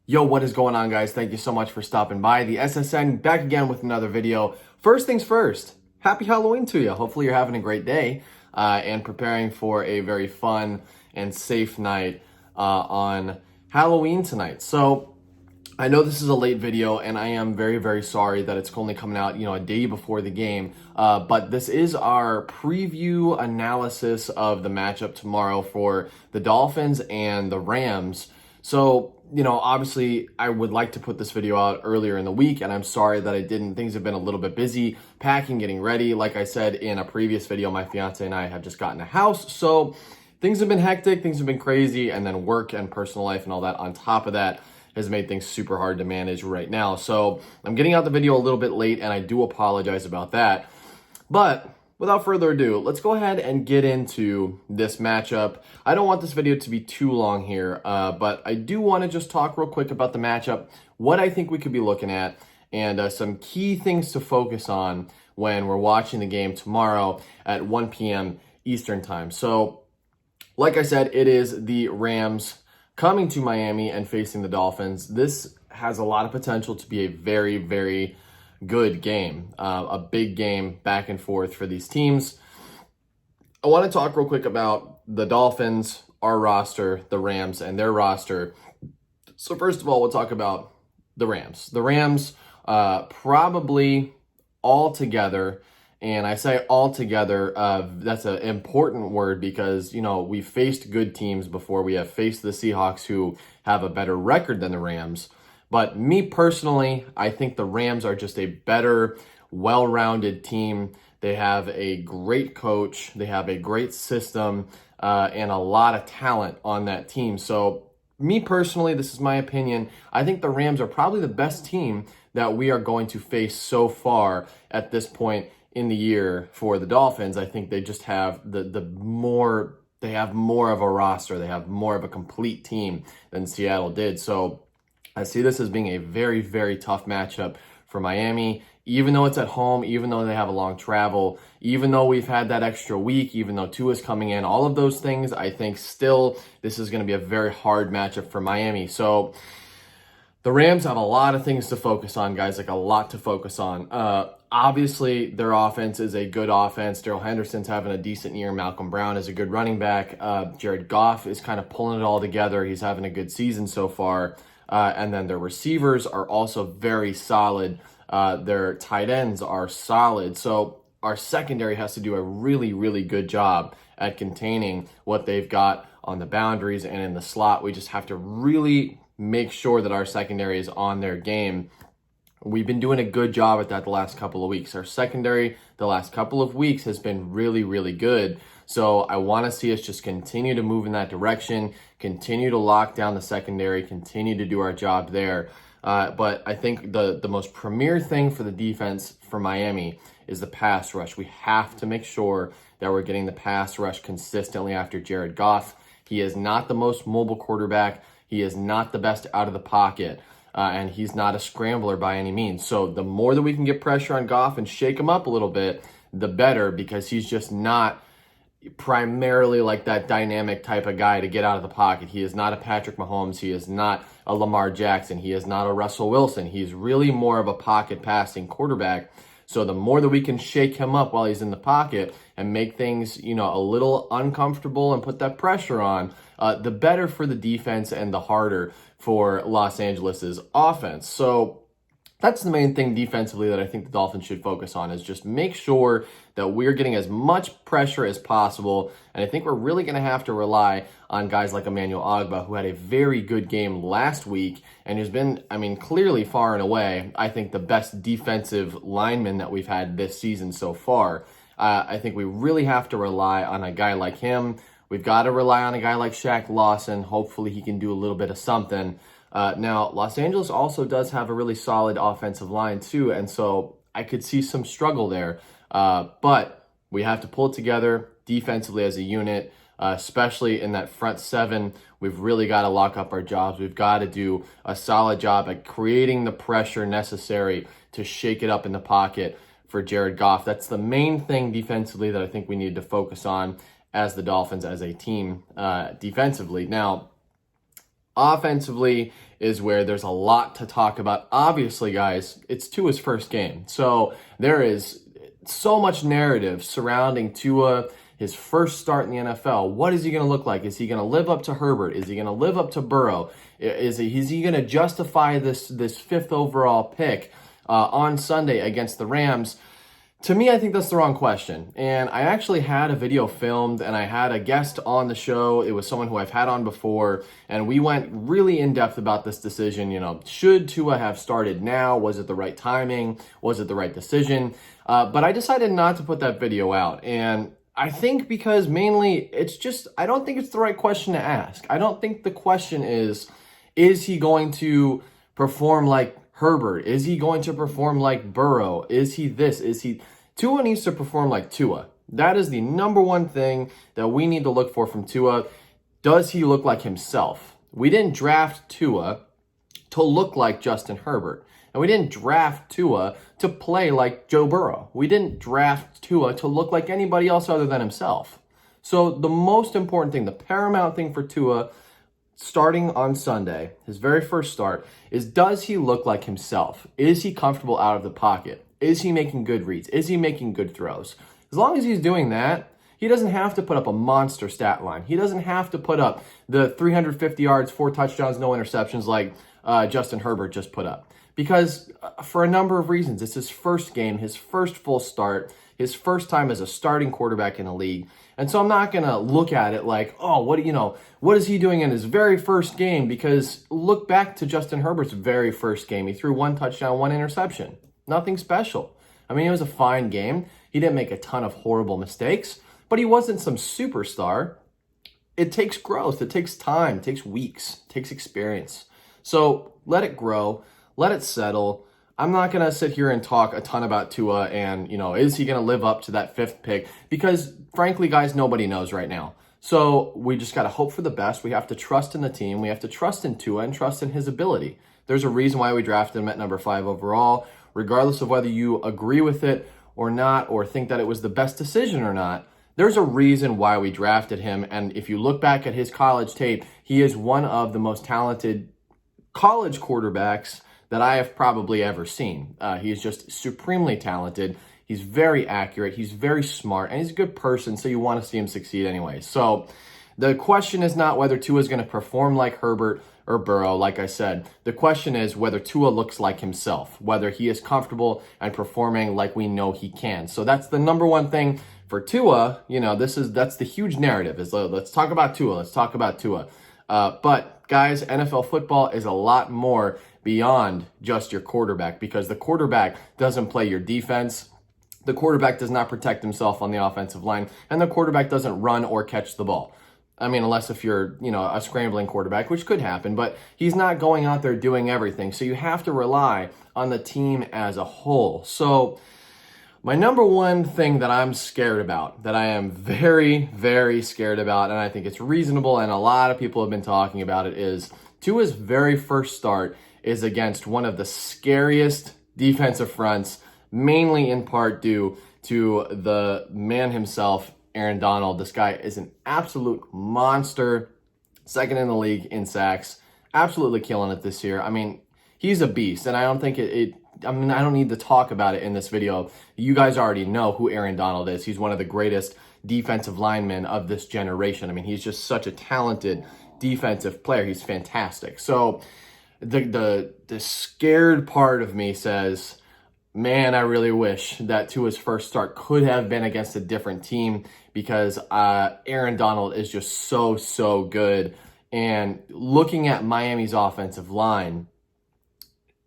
Yo, what is going on, guys? Thank you so much for stopping by. The SSN back again with another video. First things first, happy Halloween to you. Hopefully you're having a great day and preparing for a very fun and safe night on Halloween tonight. So I know this is a late video and I am very, very sorry that it's only coming out, a day before the game. But this is our preview analysis of the matchup tomorrow for the Dolphins and the Rams. So, obviously I would like to put this video out earlier in the week, and I'm sorry that I didn't. Things have been a little bit busy, packing, getting ready. Like I said in a previous video, my fiance and I have just gotten a house. So things have been hectic, things have been crazy, and then work and personal life and all that on top of that has made things super hard to manage right now. So I'm getting out the video a little bit late, and I do apologize about that. But without further ado, let's go ahead and get into this matchup. I don't want this video to be too long here, but I do want to just talk real quick about the matchup, what I think we could be looking at, and some key things to focus on when we're watching the game tomorrow at 1 p.m. Eastern time. So, like I said, it is the Rams coming to Miami and facing the Dolphins. This has a lot of potential to be a very, very good game, a big game back and forth for these teams. I want to talk real quick about the Dolphins, our roster, the Rams, and their roster. So first of all, we'll talk about the Rams. The Rams probably all together, and I say all together, that's an important word because, we've faced good teams before. We have faced the Seahawks, who have a better record than the Rams. But me personally, I think the Rams are just a better, well-rounded team. They have a great coach. They have a great system and a lot of talent on that team. So me personally, this is my opinion, I think the Rams are probably the best team that we are going to face so far at this point in the year for the Dolphins. I think they just have they have more of a roster. They have more of a complete team than Seattle did. So I see this as being a very, very tough matchup for Miami, even though it's at home, even though they have a long travel, even though we've had that extra week, even though Tua's coming in, all of those things, I think still this is going to be a very hard matchup for Miami. So the Rams have a lot of things to focus on, guys, like a lot to focus on. Obviously, their offense is a good offense. Darrell Henderson's having a decent year. Malcolm Brown is a good running back. Jared Goff is kind of pulling it all together. He's having a good season so far. And then their receivers are also very solid. Their tight ends are solid. So our secondary has to do a really, really good job at containing what they've got on the boundaries and in the slot. We just have to really make sure that our secondary is on their game. We've been doing a good job at that the last couple of weeks. Our secondary the last couple of weeks has been really, really good. So I want to see us just continue to move in that direction, continue to lock down the secondary, continue to do our job there. But I think the most premier thing for the defense for Miami is the pass rush. We have to make sure that we're getting the pass rush consistently after Jared Goff. He is not the most mobile quarterback. He is not the best out of the pocket. And he's not a scrambler by any means. So the more that we can get pressure on Goff and shake him up a little bit, the better, because he's just not primarily like that dynamic type of guy to get out of the pocket. He is not a Patrick Mahomes. He is not a Lamar Jackson. He is not a Russell Wilson. He's really more of a pocket passing quarterback. So the more that we can shake him up while he's in the pocket and make things, a little uncomfortable and put that pressure on, the better for the defense and the harder for Los Angeles's offense. So that's the main thing defensively that I think the Dolphins should focus on, is just make sure that we're getting as much pressure as possible. And I think we're really going to have to rely on guys like Emmanuel Ogbah, who had a very good game last week and has been, clearly far and away, I think, the best defensive lineman that we've had this season so far. I think we really have to rely on a guy like him. We've got to rely on a guy like Shaq Lawson. Hopefully he can do a little bit of something. Now, Los Angeles also does have a really solid offensive line too, and so I could see some struggle there. But we have to pull it together defensively as a unit, especially in that front seven. We've really got to lock up our jobs. We've got to do a solid job at creating the pressure necessary to shake it up in the pocket for Jared Goff. That's the main thing defensively that I think we need to focus on as the Dolphins as a team defensively. Now, offensively, is where there's a lot to talk about. Obviously, guys, it's Tua's first game. So there is so much narrative surrounding Tua, his first start in the NFL. What is he going to look like? Is he going to live up to Herbert? Is he going to live up to Burrow? Is he going to justify this fifth overall pick on Sunday against the Rams? To me, I think that's the wrong question. And I actually had a video filmed and I had a guest on the show. It was someone who I've had on before. And we went really in depth about this decision. Should Tua have started now? Was it the right timing? Was it the right decision? But I decided not to put that video out. And I think because mainly I don't think it's the right question to ask. I don't think the question is he going to perform like Herbert? Is he going to perform like Burrow? Is he this? Tua needs to perform like Tua. That is the number one thing that we need to look for from Tua. Does he look like himself? We didn't draft Tua to look like Justin Herbert. And we didn't draft Tua to play like Joe Burrow. We didn't draft Tua to look like anybody else other than himself. So the most important thing, the paramount thing for Tua starting on Sunday, his very first start, is does he look like himself? Is he comfortable out of the pocket? Is he making good reads? Is he making good throws? As long as he's doing that, he doesn't have to put up a monster stat line. He doesn't have to put up the 350 yards, 4 touchdowns, no interceptions like Justin Herbert just put up. Because for a number of reasons, it's his first game, his first full start, his first time as a starting quarterback in the league. And so I'm not going to look at it like, oh, what is he doing in his very first game? Because look back to Justin Herbert's very first game. He threw 1 touchdown, 1 interception. Nothing special. I mean, it was a fine game. He didn't make a ton of horrible mistakes, but he wasn't some superstar. It takes growth. It takes time. It takes weeks. It takes experience. So let it grow. Let it settle. I'm not going to sit here and talk a ton about Tua and, is he going to live up to that 5th pick? Because frankly, guys, nobody knows right now. So we just got to hope for the best. We have to trust in the team. We have to trust in Tua and trust in his ability. There's a reason why we drafted him at number 5 overall, regardless of whether you agree with it or not, or think that it was the best decision or not. There's a reason why we drafted him. And if you look back at his college tape, he is one of the most talented college quarterbacks that I have probably ever seen. He is just supremely talented. He's very accurate. He's very smart, and he's a good person, so you want to see him succeed anyway. So the question is not whether Tua is going to perform like Herbert or Burrow, like I said. The question is whether Tua looks like himself, whether he is comfortable and performing like we know he can. So that's the number one thing for Tua. That's the huge narrative is let's talk about Tua. Let's talk about Tua. But guys, NFL football is a lot more beyond just your quarterback, because the quarterback doesn't play your defense. The quarterback does not protect himself on the offensive line, and the quarterback doesn't run or catch the ball. I mean, unless if you're, a scrambling quarterback, which could happen, but he's not going out there doing everything. So you have to rely on the team as a whole. So my number one thing that I'm scared about, that I am very, very scared about, and I think it's reasonable, and a lot of people have been talking about it, is Tua's very first start is against one of the scariest defensive fronts, mainly in part due to the man himself, Aaron Donald. This guy is an absolute monster, second in the league in sacks, absolutely killing it this year. I mean, he's a beast, and I don't think I don't need to talk about it in this video. You guys already know who Aaron Donald is. He's one of the greatest defensive linemen of this generation. I mean, he's just such a talented defensive player. He's fantastic. So the scared part of me says, man, I really wish that Tua's first start could have been against a different team, because Aaron Donald is just so good. And looking at Miami's offensive line,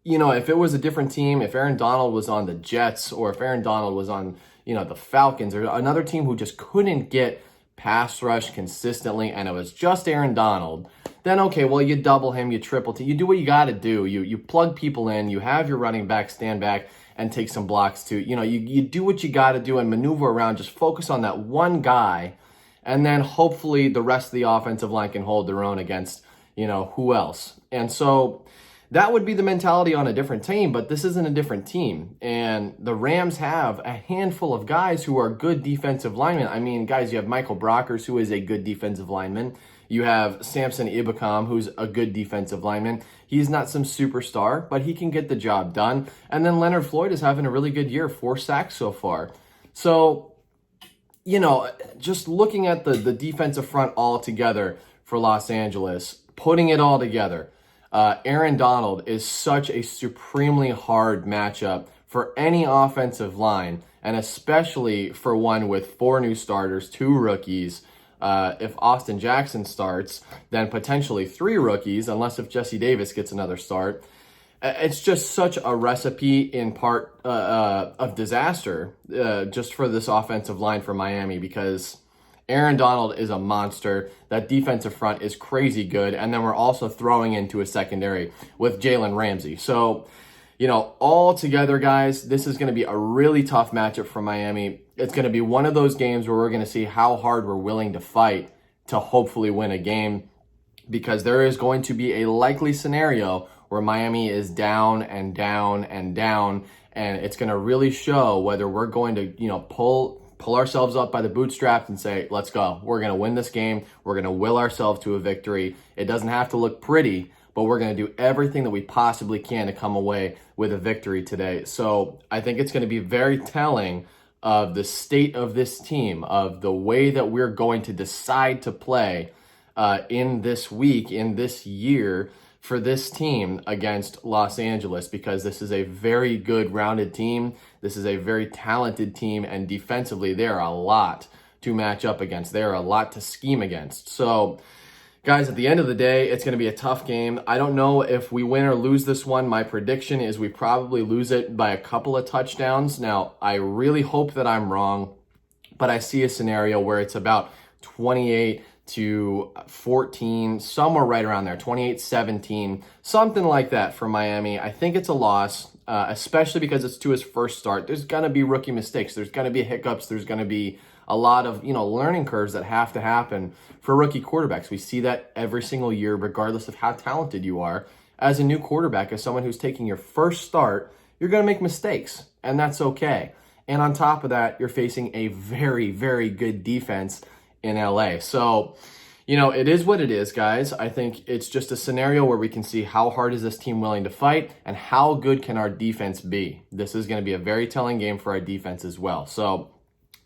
if it was a different team, if Aaron Donald was on the Jets, or if Aaron Donald was on, the Falcons, or another team who just couldn't get pass rush consistently, and it was just Aaron Donald, then okay, well, you double him, you triple team, you do what you got to do. You plug people in, you have your running back stand back and take some blocks too. You do what you got to do and maneuver around. Just focus on that one guy, and then hopefully the rest of the offensive line can hold their own against, who else. And so that would be the mentality on a different team, but this isn't a different team. And the Rams have a handful of guys who are good defensive linemen. I mean, guys, you have Michael Brockers, who is a good defensive lineman. You have Samson Ibukam, who's a good defensive lineman. He's not some superstar, but he can get the job done. And then Leonard Floyd is having a really good year, 4 sacks so far. So, you know, just looking at the defensive front all together for Los Angeles, putting it all together, Aaron Donald is such a supremely hard matchup for any offensive line, and especially for one with 4 new starters, 2 rookies. If Austin Jackson starts, then potentially 3 rookies, unless if Jesse Davis gets another start. It's just such a recipe in part of disaster just for this offensive line for Miami, because Aaron Donald is a monster. That defensive front is crazy good. And then we're also throwing into a secondary with Jalen Ramsey. So, you know, all together, guys, this is going to be a really tough matchup for Miami. It's going to be one of those games where we're going to see how hard we're willing to fight to hopefully win a game, because there is going to be a likely scenario where Miami is down and down and down, and it's going to really show whether we're going to, you know, pull ourselves up by the bootstraps and say, let's go. We're going to win this game. We're going to will ourselves to a victory. It doesn't have to look pretty, but we're going to do everything that we possibly can to come away with a victory today. So I think it's going to be very telling of the state of this team, of the way that we're going to decide to play in this week, in this year, for this team against Los Angeles, because this is a very good rounded team. This is a very talented team, and defensively, there are a lot to match up against. There are a lot to scheme against. So, guys, at the end of the day, it's going to be a tough game. I don't know if we win or lose this one. My prediction is we probably lose it by a couple of touchdowns. Now, I really hope that I'm wrong, but I see a scenario where it's about 28-14, somewhere right around there, 28-17, something like that for Miami. I think it's a loss, especially because it's to his first start. There's going to be rookie mistakes. There's going to be hiccups. There's going to be a lot of, you know, learning curves that have to happen for rookie quarterbacks. We see that every single year, regardless of how talented you are. As a new quarterback, as someone who's taking your first start, you're going to make mistakes, and that's okay. And on top of that, you're facing a very, very good defense in LA. So, you know, it is what it is, guys. I think it's just a scenario where we can see how hard is this team willing to fight and how good can our defense be. This is going to be a very telling game for our defense as well. So,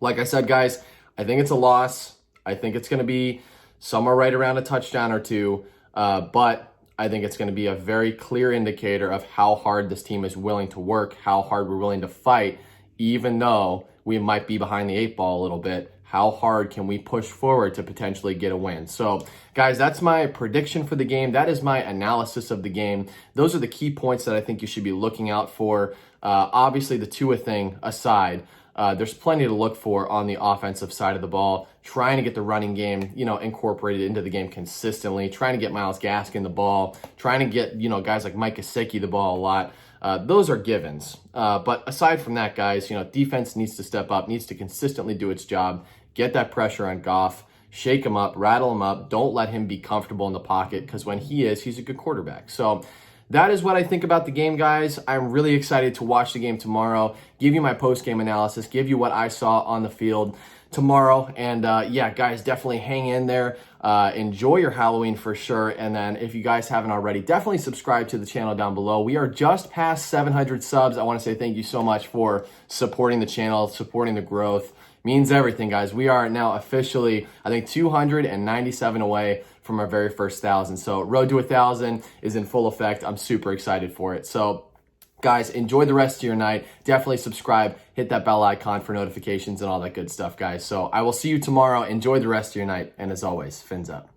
like I said, guys, I think it's a loss. I think it's going to be somewhere right around a touchdown or 2, but I think it's going to be a very clear indicator of how hard this team is willing to work, how hard we're willing to fight, even though we might be behind the 8 ball a little bit. How hard can we push forward to potentially get a win? So, guys, that's my prediction for the game. That is my analysis of the game. Those are the key points that I think you should be looking out for. Obviously, the Tua thing aside, there's plenty to look for on the offensive side of the ball, trying to get the running game, you know, incorporated into the game consistently, trying to get Myles Gaskin the ball, trying to get, you know, guys like Mike Gesicki the ball a lot. Those are givens. But aside from that, guys, you know, defense needs to step up, needs to consistently do its job, get that pressure on Goff, shake him up, rattle him up. Don't let him be comfortable in the pocket, because when he is, he's a good quarterback. So that is what I think about the game, guys. I'm really excited to watch the game tomorrow, give you my post-game analysis, give you what I saw on the field tomorrow. And yeah, guys, definitely hang in there. Enjoy your Halloween for sure. And then if you guys haven't already, definitely subscribe to the channel down below. We are just past 700 subs. I want to say thank you so much for supporting the channel, supporting the growth. Means everything, guys. We are now officially, I think, 297 away from our very first 1,000. So road to 1,000 is in full effect. I'm super excited for it. So guys, enjoy the rest of your night. Definitely subscribe, hit that bell icon for notifications and all that good stuff, guys. So I will see you tomorrow. Enjoy the rest of your night. And as always, fins up.